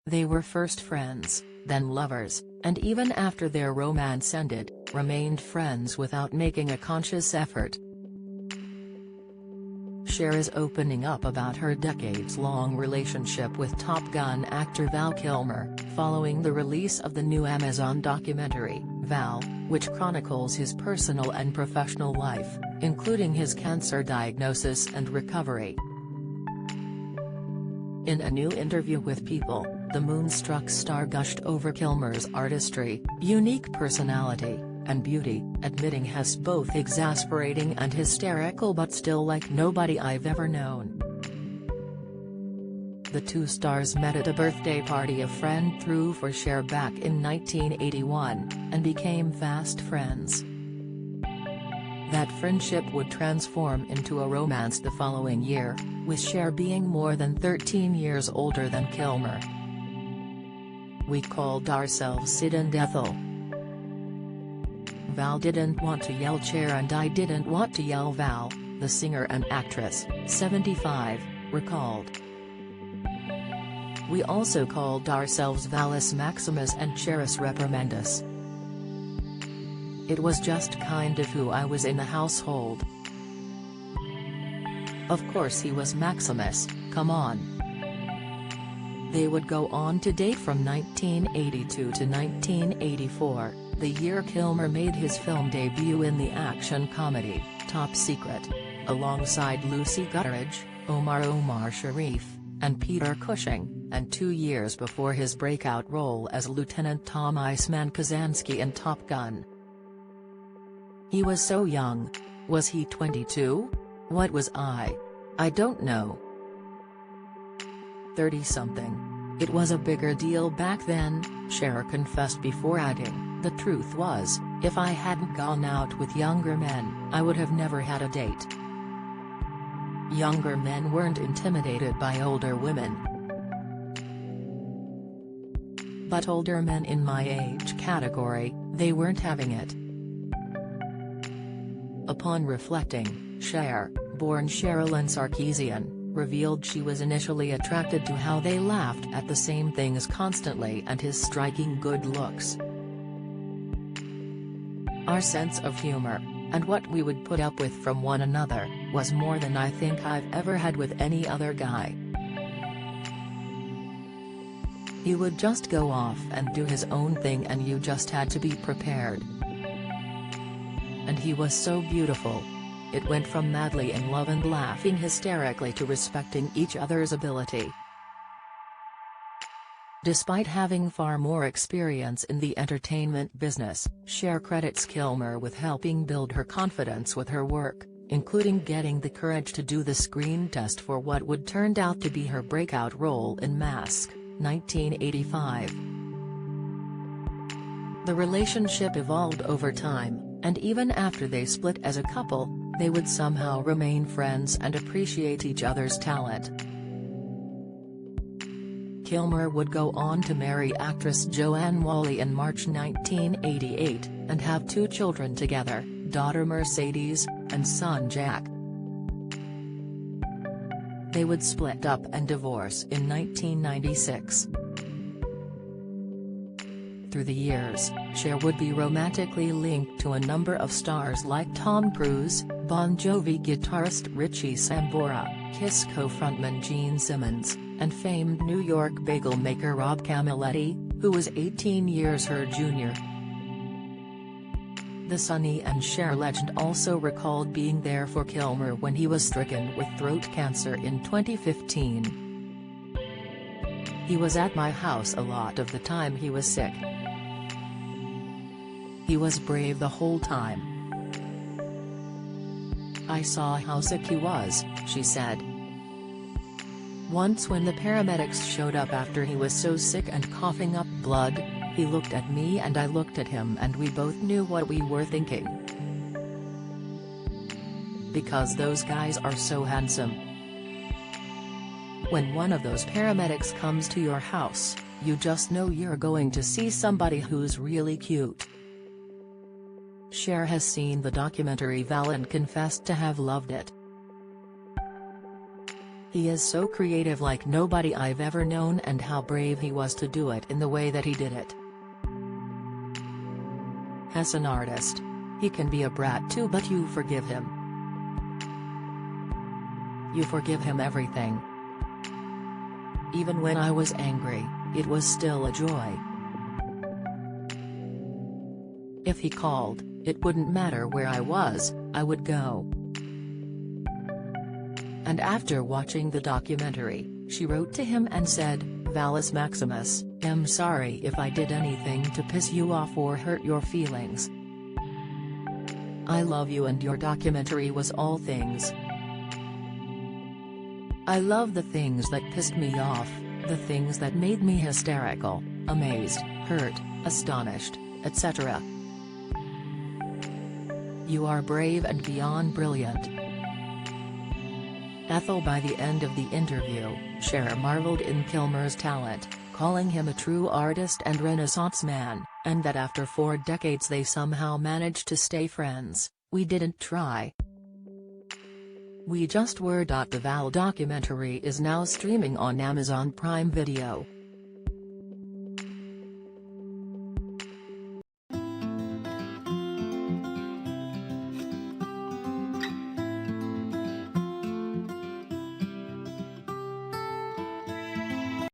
They were first friends, then lovers, and even after their romance ended, remained friends without making a conscious effort. Cher is opening up about her decades-long relationship with Top Gun actor Val Kilmer, following the release of the new Amazon documentary, Val, which chronicles his personal and professional life, including his cancer diagnosis and recovery. In a new interview with People, the Moonstruck star gushed over Kilmer's artistry, unique personality, and beauty, admitting he's both exasperating and hysterical but still like nobody I've ever known. The two stars met at a birthday party a friend threw for Cher back in 1981, and became fast friends. That friendship would transform into a romance the following year, with Cher being more than 13 years older than Kilmer. "We called ourselves Sid and Ethel. Val didn't want to yell Cher and I didn't want to yell Val," the singer and actress, 75, recalled. "We also called ourselves Vallis Maximus and Cherus Reprimandus. It was just kind of who I was in the household. Of course he was Maximus, come on." They would go on to date from 1982 to 1984, the year Kilmer made his film debut in the action comedy, Top Secret, alongside Lucy Gutteridge, Omar Sharif, and Peter Cushing, and 2 years before his breakout role as Lieutenant Tom "Iceman" Kazansky in Top Gun. He was so young. Was he 22? What was I? I don't know. 30-something. It was a bigger deal back then, Cher confessed before adding, "The truth was, if I hadn't gone out with younger men, I would have never had a date." Younger men weren't intimidated by older women. But older men in my age category, they weren't having it. Upon reflecting, Cher, born Sherilyn Sarkeesian, revealed she was initially attracted to how they laughed at the same things constantly and his striking good looks. "Our sense of humor, and what we would put up with from one another, was more than I think I've ever had with any other guy. He would just go off and do his own thing and you just had to be prepared. And he was so beautiful. It went from madly in love and laughing hysterically to respecting each other's ability." Despite having far more experience in the entertainment business, Cher credits Kilmer with helping build her confidence with her work, including getting the courage to do the screen test for what would turn out to be her breakout role in Mask, 1985. The relationship evolved over time, and even after they split as a couple, they would somehow remain friends and appreciate each other's talent. Kilmer would go on to marry actress Joanne Whalley in March 1988, and have 2 children together, daughter Mercedes, and son Jack. They would split up and divorce in 1996. Through the years, Cher would be romantically linked to a number of stars like Tom Cruise, Bon Jovi guitarist Richie Sambora, Kiss co-frontman Gene Simmons, and famed New York bagel maker Rob Camilletti, who was 18 years her junior. The Sonny and Cher legend also recalled being there for Kilmer when he was stricken with throat cancer in 2015. "He was at my house a lot of the time he was sick. He was brave the whole time. I saw how sick he was," she said. Once when the paramedics showed up after he was so sick and coughing up blood, he looked at me and I looked at him and we both knew what we were thinking. Because those guys are so handsome. When one of those paramedics comes to your house, you just know you're going to see somebody who's really cute." Cher has seen the documentary Val and confessed to have loved it. He is so creative, like nobody I've ever known, and how brave he was to do it in the way that he did it. As an artist, he can be a brat too, but you forgive him. You forgive him everything. Even when I was angry, it was still a joy. If he called, it wouldn't matter where I was, I would go. And after watching the documentary, she wrote to him and said, "Valis Maximus, I'm sorry if I did anything to piss you off or hurt your feelings. I love you and your documentary was all things. I love the things that pissed me off, the things that made me hysterical, amazed, hurt, astonished, etc. You are brave and beyond brilliant." Ethel. By the end of the interview, Cher marveled in Kilmer's talent, calling him a true artist and Renaissance man, and that after 4 decades they somehow managed to stay friends. "We didn't try. We just were." The Val documentary is now streaming on Amazon Prime Video.